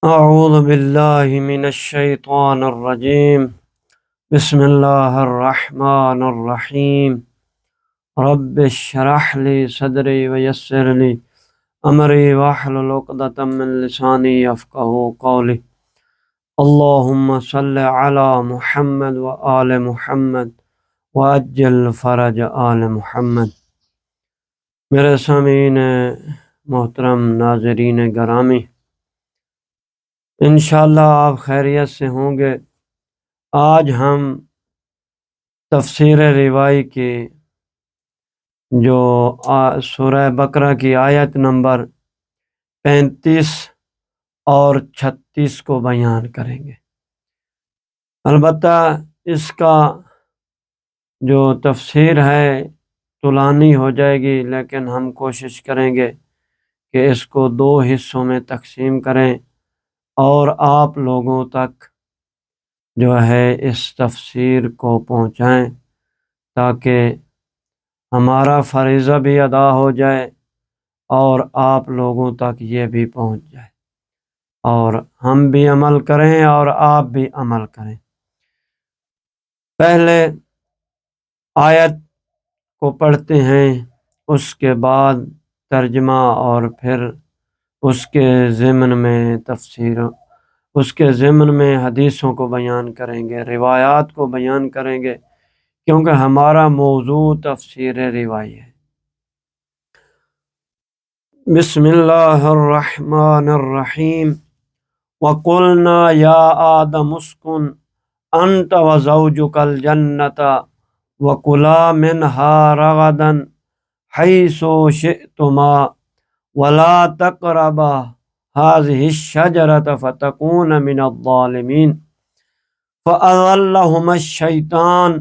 اعوذ باللہ من الشیطان الرجیم بسم اللہ الرحمن الرحیم رب اشرح لی صدری ویسر لی امری واحلل عقدۃ من لسانی یفقہوا قولی اللہم صل علی محمد وآل محمد وعجل فرج آل محمد۔ میرے سامعین محترم، ناظرین گرامی، انشاءاللہ آپ خیریت سے ہوں گے۔ آج ہم تفسیر روائی کی جو سورہ بقرہ کی آیت نمبر 35 اور 36 کو بیان کریں گے۔ البتہ اس کا جو تفسیر ہے طولانی ہو جائے گی، لیکن ہم کوشش کریں گے کہ اس کو 2 حصوں میں تقسیم کریں اور آپ لوگوں تک جو ہے اس تفسیر کو پہنچائیں، تاکہ ہمارا فریضہ بھی ادا ہو جائے اور آپ لوگوں تک یہ بھی پہنچ جائے، اور ہم بھی عمل کریں اور آپ بھی عمل کریں۔ پہلے آیت کو پڑھتے ہیں، اس کے بعد ترجمہ، اور پھر اس کے ضمن میں تفسیر، اس کے ضمن میں حدیثوں کو بیان کریں گے، روایات کو بیان کریں گے، کیونکہ ہمارا موضوع تفسیر روائی ہے۔ بسم اللہ الرحمن الرحیم۔ وَقُلْنَا يَا آدَمُ اسْكُنْ أَنْتَ وَزَوْجُكَ الْجَنَّةَ وَكُلَا مِنْهَا رَغَدًا حَيْثُ شِئْتُمَا وَلَا تَقْرَبَا هَٰذِهِ الشَّجَرَةَ فَتَكُونَ مِنَ الظَّالِمِينَ فَأَضَلَّهُمَا الشَّيْطَانُ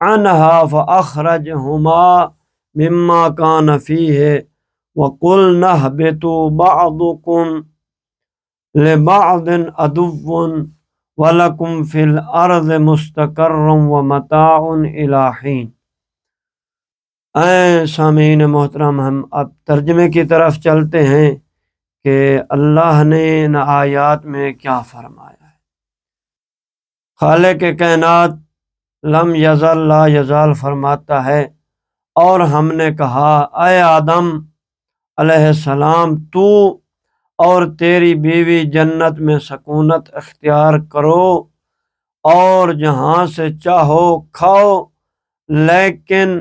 عَنْهَا فَأَخْرَجَهُمَا مِمَّا كَانَ فِيهِ وَقُلْنَا اهْبِطُوا بَعْضُكُمْ لِبَعْضٍ عَدُوٌّ وَلَكُمْ فِي الْأَرْضِ مُسْتَقَرٌّ وَمَتَاعٌ إِلَىٰ حِینٍ۔ اے سامعین محترم، ہم اب ترجمے کی طرف چلتے ہیں کہ اللہ نے ان آیات میں کیا فرمایا ہے۔ خالق کائنات لم یزل لا یزال فرماتا ہے، اور ہم نے کہا اے آدم علیہ السلام، تو اور تیری بیوی جنت میں سکونت اختیار کرو اور جہاں سے چاہو کھاؤ، لیکن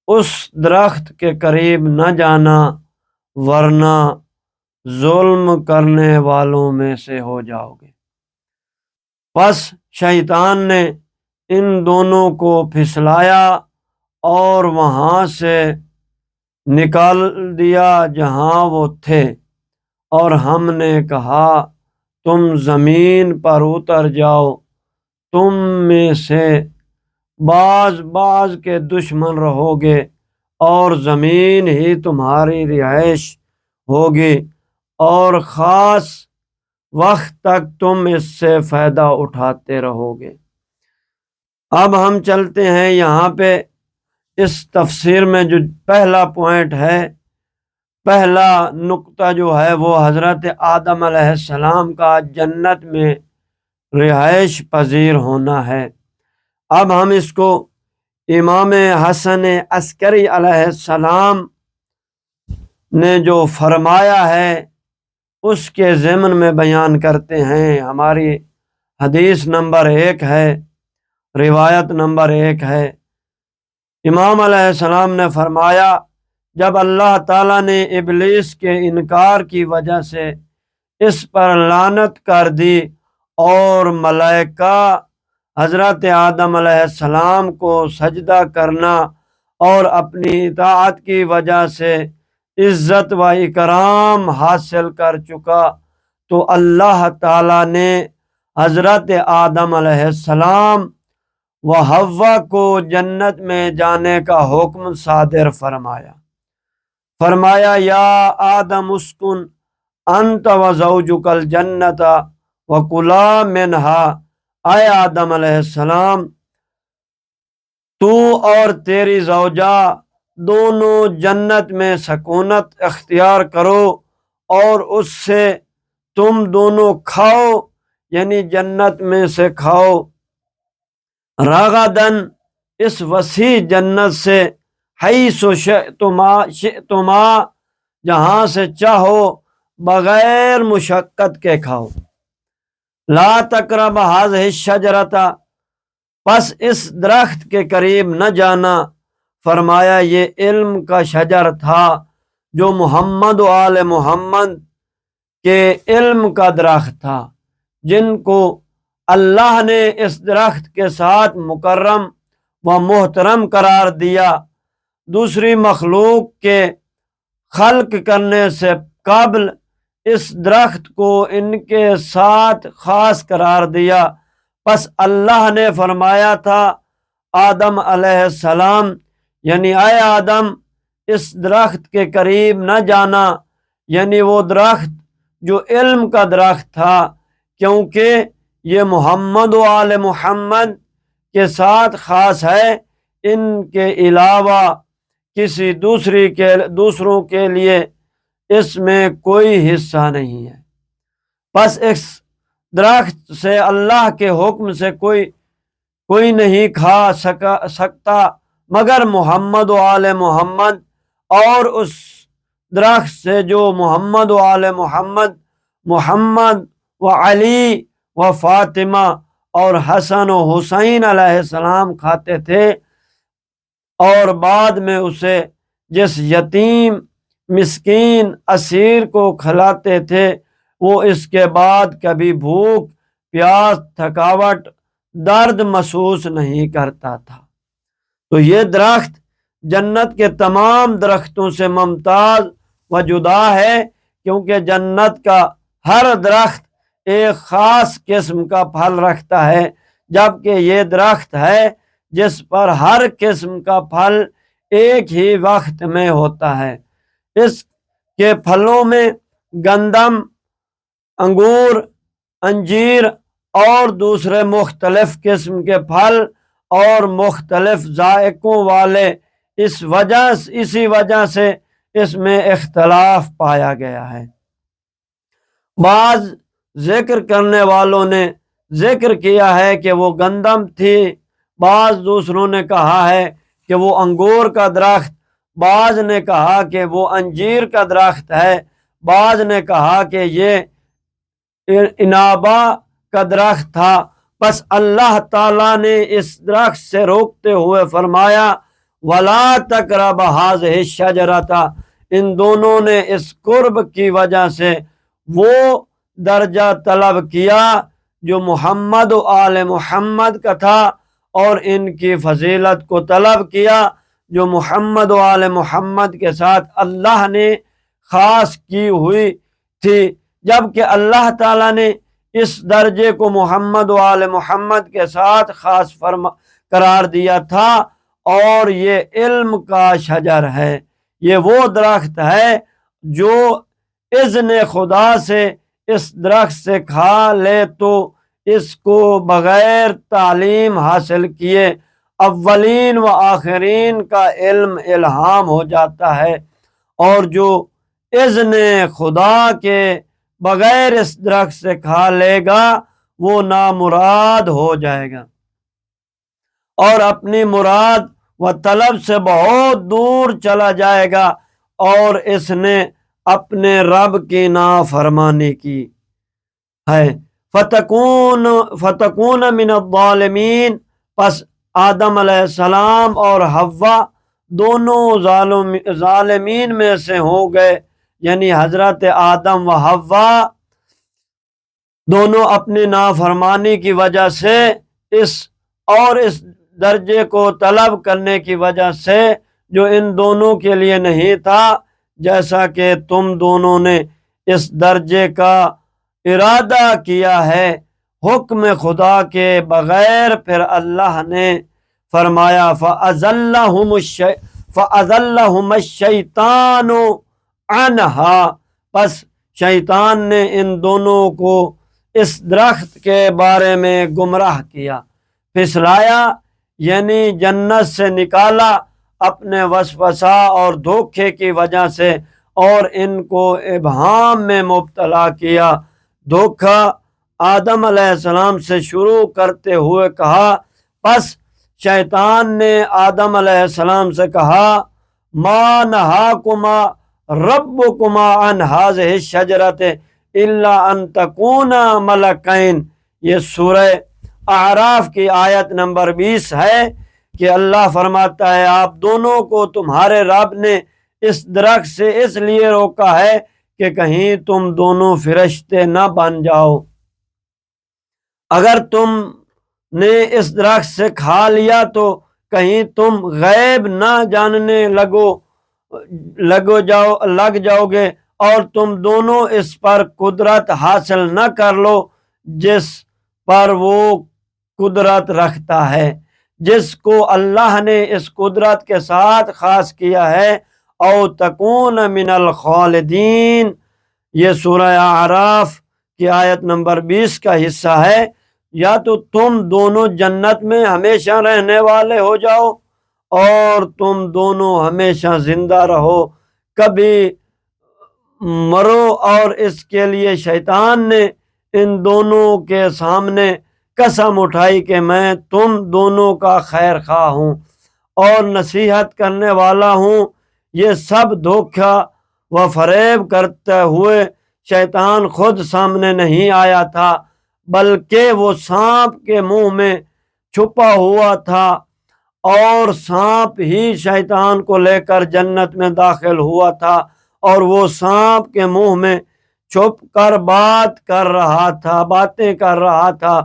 اس درخت کے قریب نہ جانا، ورنہ ظلم کرنے والوں میں سے ہو جاؤ گے۔ پس شیطان نے ان دونوں کو پھسلایا اور وہاں سے نکال دیا جہاں وہ تھے، اور ہم نے کہا تم زمین پر اتر جاؤ، تم میں سے بعض بعض کے دشمن رہو گے، اور زمین ہی تمہاری رہائش ہوگی، اور خاص وقت تک تم اس سے فائدہ اٹھاتے رہو گے۔ اب ہم چلتے ہیں یہاں پہ اس تفسیر میں جو پہلا پوائنٹ ہے، پہلا نقطہ جو ہے وہ حضرت آدم علیہ السلام کا جنت میں رہائش پذیر ہونا ہے۔ اب ہم اس کو امام حسن عسکری علیہ السلام نے جو فرمایا ہے اس کے ضمن میں بیان کرتے ہیں۔ ہماری حدیث نمبر 1 ہے، روایت نمبر 1 ہے۔ امام علیہ السلام نے فرمایا، جب اللہ تعالیٰ نے ابلیس کے انکار کی وجہ سے اس پر لعنت کر دی اور ملائکہ حضرت آدم علیہ السلام کو سجدہ کرنا اور اپنی اطاعت کی وجہ سے عزت و اکرام حاصل کر چکا، تو اللہ تعالیٰ نے حضرت آدم علیہ السلام و حوا کو جنت میں جانے کا حکم صادر فرمایا یا آدم اسکن انت و زوجک الجنت وکلا منہا، اے آدم علیہ السلام، تو اور تیری زوجہ دونوں جنت میں سکونت اختیار کرو اور اس سے تم دونوں کھاؤ، یعنی جنت میں سے کھاؤ، رغدن اس وسیع جنت سے، حیث شئتما جہاں سے چاہو، بغیر مشقت کے کھاؤ۔ لا تقرب هذه الشجرۃ پس اس درخت کے قریب نہ جانا، فرمایا یہ علم کا شجر تھا جو محمد و آل محمد کے علم کا درخت تھا، جن کو اللہ نے اس درخت کے ساتھ مکرم و محترم قرار دیا، دوسری مخلوق کے خلق کرنے سے قبل اس درخت کو ان کے ساتھ خاص قرار دیا۔ پس اللہ نے فرمایا تھا آدم علیہ السلام، یعنی اے آدم اس درخت کے قریب نہ جانا، یعنی وہ درخت جو علم کا درخت تھا، کیونکہ یہ محمد و آل محمد کے ساتھ خاص ہے، ان کے علاوہ کسی دوسروں کے لیے اس میں کوئی حصہ نہیں ہے۔ پس اس درخت سے اللہ کے حکم سے کوئی نہیں کھا سکتا مگر محمد و آل محمد، اور اس درخت سے جو محمد و آل محمد، محمد و علی و فاطمہ اور حسن و حسین علیہ السلام کھاتے تھے، اور بعد میں اسے جس یتیم، مسکین، اسیر کو کھلاتے تھے، وہ اس کے بعد کبھی بھوک، پیاس، تھکاوٹ، درد محسوس نہیں کرتا تھا۔ تو یہ درخت جنت کے تمام درختوں سے ممتاز و جدا ہے، کیونکہ جنت کا ہر درخت ایک خاص قسم کا پھل رکھتا ہے، جبکہ یہ درخت ہے جس پر ہر قسم کا پھل ایک ہی وقت میں ہوتا ہے۔ اس کے پھلوں میں گندم، انگور، انجیر اور دوسرے مختلف قسم کے پھل اور مختلف ذائقوں والے، اسی وجہ سے اس میں اختلاف پایا گیا ہے۔ بعض ذکر کرنے والوں نے ذکر کیا ہے کہ وہ گندم تھی، بعض دوسروں نے کہا ہے کہ وہ انگور کا درخت، بعض نے کہا کہ وہ انجیر کا درخت ہے، بعض نے کہا کہ یہ عنابہ کا درخت تھا۔ پس اللہ تعالیٰ نے اس درخت سے روکتے ہوئے فرمایا وَلَا تَقْرَبْ هَٰذِهِ الشَّجَرَةَ، ان دونوں نے اس قرب کی وجہ سے وہ درجہ طلب کیا جو محمد و آل محمد کا تھا، اور ان کی فضیلت کو طلب کیا جو محمد و آل محمد کے ساتھ اللہ نے خاص کی ہوئی تھی، جبکہ اللہ تعالیٰ نے اس درجے کو محمد و آل محمد کے ساتھ خاص قرار دیا تھا۔ اور یہ علم کا شجر ہے، یہ وہ درخت ہے جو اذن خدا سے اس درخت سے کھا لے تو اس کو بغیر تعلیم حاصل کیے اولین و آخرین کا علم الہام ہو جاتا ہے، اور جو اذن خدا کے بغیر اس درخت سے کھا لے گا وہ نامراد ہو جائے گا اور اپنی مراد و طلب سے بہت دور چلا جائے گا، اور اس نے اپنے رب کی نافرمانی کی ہے۔ فتکون من الظالمین، پس آدم علیہ السلام اور حوا دونوں ظالمین میں سے ہو گئے، یعنی حضرت آدم و حوا دونوں اپنی نافرمانی کی وجہ سے اس درجے کو طلب کرنے کی وجہ سے جو ان دونوں کے لیے نہیں تھا، جیسا کہ تم دونوں نے اس درجے کا ارادہ کیا ہے حکم خدا کے بغیر، پھر اللہ نے فرمایا فَأَزَلَّهُمَ الشَّيْطَانُ عَنْهَا، پس شیطان نے ان دونوں کو اس درخت کے بارے میں گمراہ کیا، پھسلایا، یعنی جنت سے نکالا اپنے وسوسہ اور دھوکے کی وجہ سے، اور ان کو ابہام میں مبتلا کیا۔ دھوکہ آدم علیہ السلام سے شروع کرتے ہوئے کہا، پس شیطان نے آدم علیہ السلام سے کہا، ما نہاکما ربکما عن ہذہ الشجرۃ الا ان تکونا ملکین۔ یہ سورہ اعراف کی آیت نمبر 20 ہے کہ اللہ فرماتا ہے آپ دونوں کو تمہارے رب نے اس درخت سے اس لیے روکا ہے کہ کہیں تم دونوں فرشتے نہ بن جاؤ۔ اگر تم نے اس درخت سے کھا لیا تو کہیں تم غیب نہ جاننے لگ جاؤ گے اور تم دونوں اس پر قدرت حاصل نہ کر لو جس پر وہ قدرت رکھتا ہے، جس کو اللہ نے اس قدرت کے ساتھ خاص کیا ہے، او تکون من الخالدین۔ یہ سورہ اعراف کی آیت نمبر 20 کا حصہ ہے۔ یا تو تم دونوں جنت میں ہمیشہ رہنے والے ہو جاؤ اور تم دونوں ہمیشہ زندہ رہو، کبھی مرو۔ اور اس کے لیے شیطان نے ان دونوں کے سامنے قسم اٹھائی کہ میں تم دونوں کا خیر خواہ ہوں اور نصیحت کرنے والا ہوں۔ یہ سب دھوکہ و فریب کرتے ہوئے شیطان خود سامنے نہیں آیا تھا، بلکہ وہ سانپ کے منہ میں چھپا ہوا تھا، اور سانپ ہی شیطان کو لے کر جنت میں داخل ہوا تھا، اور وہ سانپ کے منہ میں چھپ کر باتیں کر رہا تھا،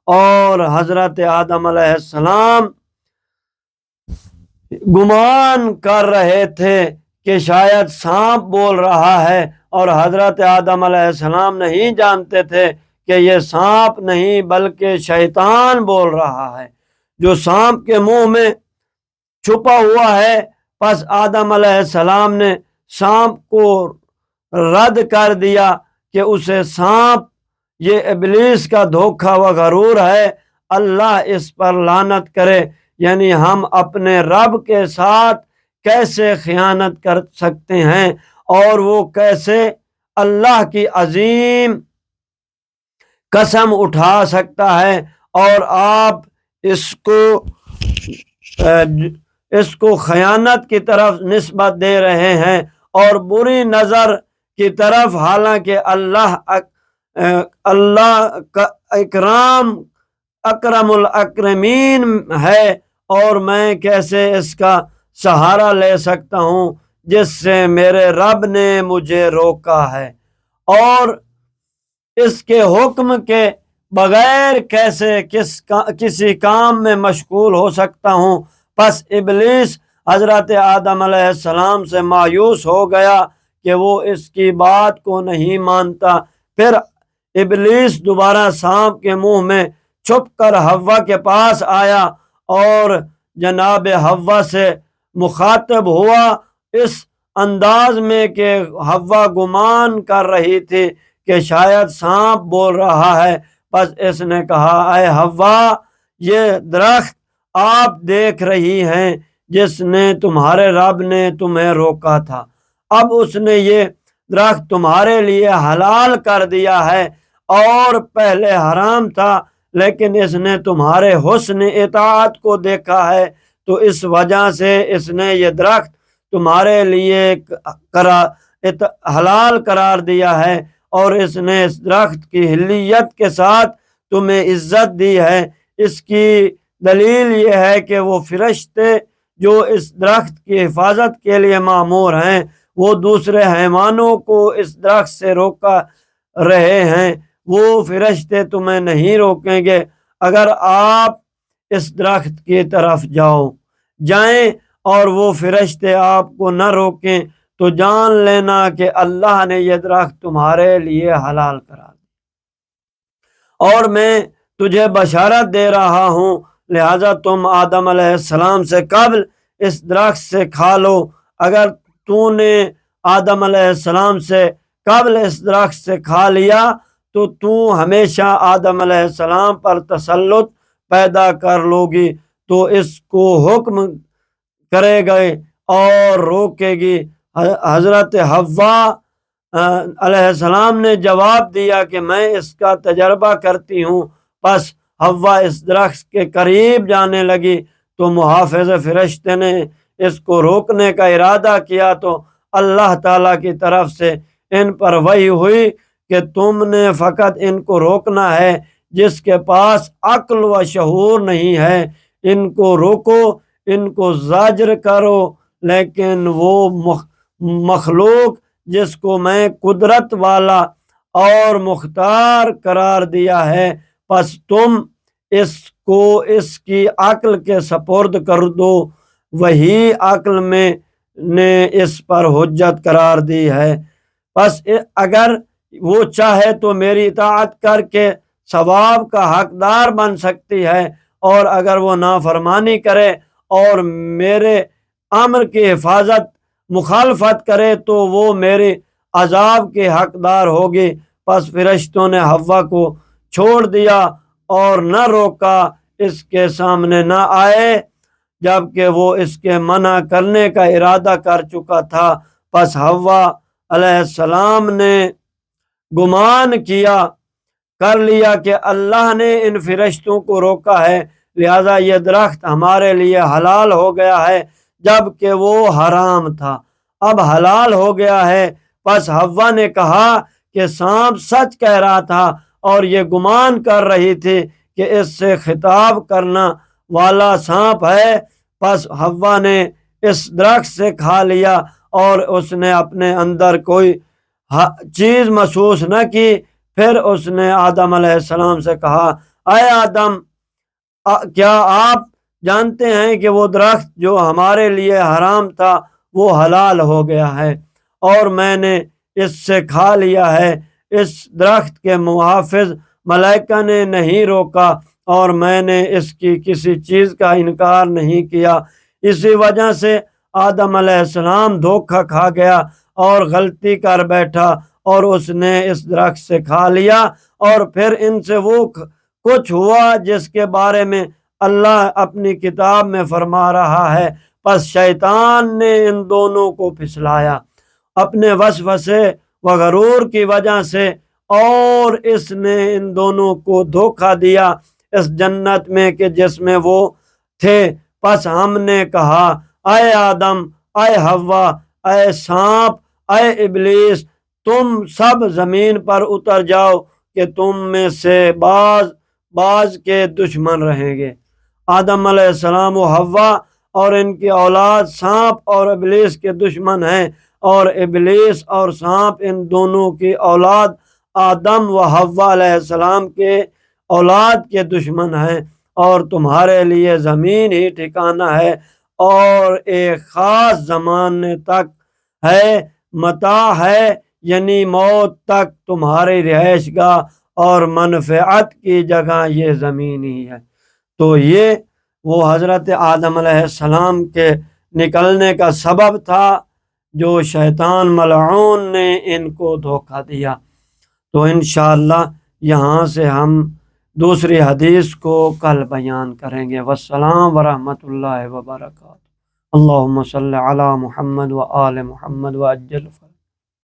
اور حضرت آدم علیہ السلام گمان کر رہے تھے کہ شاید سانپ بول رہا ہے، اور حضرت آدم علیہ السلام نہیں جانتے تھے کہ یہ سانپ نہیں بلکہ شیطان بول رہا ہے جو سانپ کے منہ میں چھپا ہوا ہے۔ پس آدم علیہ السلام نے سانپ کو رد کر دیا کہ اسے سانپ یہ ابلیس کا دھوکہ و غرور ہے، اللہ اس پر لعنت کرے۔ یعنی ہم اپنے رب کے ساتھ کیسے خیانت کر سکتے ہیں، اور وہ کیسے اللہ کی عظیم قسم اٹھا سکتا ہے، اور آپ اس کو خیانت کی طرف نسبت دے رہے ہیں اور بری نظر کی طرف، حالانکہ اللہ کا اکرم الاکرمین ہے، اور میں کیسے اس کا سہارا لے سکتا ہوں جس سے میرے رب نے مجھے روکا ہے، اور اس کے حکم کے بغیر کیسے کسی کام میں مشغول ہو سکتا ہوں۔ پس ابلیس حضرت آدم علیہ السلام سے مایوس ہو گیا کہ وہ اس کی بات کو نہیں مانتا۔ پھر ابلیس دوبارہ سانپ کے منہ میں چھپ کر حوا کے پاس آیا اور جناب حوا سے مخاطب ہوا اس انداز میں کہ حوا گمان کر رہی تھی کہ شاید سانپ بول رہا ہے۔ پس اس نے کہا، اے حوا، یہ درخت آپ دیکھ رہی ہیں جس نے تمہارے رب نے تمہیں روکا تھا، اب اس نے یہ درخت تمہارے لیے حلال کر دیا ہے، اور پہلے حرام تھا، لیکن اس نے تمہارے حسن اطاعت کو دیکھا ہے، تو اس وجہ سے اس نے یہ درخت تمہارے لیے حلال قرار دیا ہے، اور اس نے اس درخت کی حلیت کے ساتھ تمہیں عزت دی ہے۔ اس کی دلیل یہ ہے کہ وہ فرشتے جو اس درخت کی حفاظت کے لیے مامور ہیں، وہ دوسرے حیوانوں کو اس درخت سے روکا رہے ہیں، وہ فرشتے تمہیں نہیں روکیں گے۔ اگر آپ اس درخت کی طرف جائیں اور وہ فرشتے آپ کو نہ روکیں تو جان لینا کہ اللہ نے یہ درخت تمہارے لیے حلال کرا دیا، اور میں تجھے بشارت دے رہا ہوں، لہذا تم آدم علیہ السلام سے قبل اس درخت سے کھا لو۔ اگر تو نے آدم علیہ السلام سے قبل اس درخت سے کھا لیا تو ہمیشہ آدم علیہ السلام پر تسلط پیدا کر لو گی، تو اس کو حکم کرے گی اور روکے گی۔ حضرت حوا علیہ السلام نے جواب دیا کہ میں اس کا تجربہ کرتی ہوں۔ پس حوا اس درخت کے قریب جانے لگی تو محافظ فرشتے نے اس کو روکنے کا ارادہ کیا تو اللہ تعالیٰ کی طرف سے ان پر وحی ہوئی کہ تم نے فقط ان کو روکنا ہے جس کے پاس عقل و شعور نہیں ہے، ان کو روکو، ان کو زاجر کرو، لیکن وہ مخلوق جس کو میں قدرت والا اور مختار قرار دیا ہے، پس تم اس کو اس کی عقل کے سپرد کر دو، وہی عقل میں نے اس پر حجت قرار دی ہے۔ پس اگر وہ چاہے تو میری اطاعت کر کے ثواب کا حقدار بن سکتی ہے، اور اگر وہ نافرمانی کرے اور میرے امر کی مخالفت کرے تو وہ میرے عذاب کے حقدار ہوگی۔ پس فرشتوں نے حوا کو چھوڑ دیا اور نہ روکا، اس کے سامنے نہ آئے جبکہ وہ اس کے منع کرنے کا ارادہ کر چکا تھا۔ پس حوا علیہ السلام نے گمان کر لیا کہ اللہ نے ان فرشتوں کو روکا ہے، لہذا یہ درخت ہمارے لیے حلال ہو گیا ہے جبکہ وہ حرام تھا، اب حلال ہو گیا ہے۔ پس حوا نے کہا کہ سانپ سچ کہہ رہا تھا اور یہ گمان کر رہی تھی کہ اس سے خطاب کرنا والا سانپ ہے۔ پس حوا نے اس درخت سے کھا لیا اور اس نے اپنے اندر کوئی چیز محسوس نہ کی۔ پھر اس نے آدم علیہ السلام سے کہا، اے آدم، کیا آپ جانتے ہیں کہ وہ درخت جو ہمارے لیے حرام تھا وہ حلال ہو گیا ہے اور میں نے اس سے کھا لیا ہے؟ اس درخت کے محافظ ملائکہ نے نہیں روکا اور میں نے اس کی کسی چیز کا انکار نہیں کیا، اسی وجہ سے آدم علیہ السلام دھوکہ کھا گیا اور غلطی کر بیٹھا اور اس نے اس درخت سے کھا لیا، اور پھر ان سے وہ کچھ ہوا جس کے بارے میں اللہ اپنی کتاب میں فرما رہا ہے۔ پس شیطان نے ان دونوں کو پھسلایا اپنے وسوسے و غرور کی وجہ سے، اور اس نے ان دونوں کو دھوکہ دیا اس جنت میں کہ جس میں وہ تھے۔ پس ہم نے کہا، اے آدم، اے حوا، اے سانپ، اے ابلیس، تم سب زمین پر اتر جاؤ کہ تم میں سے بعض کے دشمن رہیں گے۔ آدم علیہ السلام و حوا اور ان کی اولاد سانپ اور ابلیس کے دشمن ہیں، اور ابلیس اور سانپ ان دونوں کی اولاد آدم و حوا علیہ السلام کے اولاد کے دشمن ہیں، اور تمہارے لیے زمین ہی ٹھکانہ ہے اور ایک خاص زمانے تک ہے، متاع ہے، یعنی موت تک تمہاری رہائش گاہ اور منفعت کی جگہ یہ زمین ہی ہے۔ تو یہ وہ حضرت آدم علیہ السلام کے نکلنے کا سبب تھا جو شیطان ملعون نے ان کو دھوکہ دیا۔ تو انشاءاللہ یہاں سے ہم دوسری حدیث کو کل بیان کریں گے۔ والسلام ورحمۃ اللہ وبرکاتہ۔ اللہم صلی علی محمد و آل محمد وعجل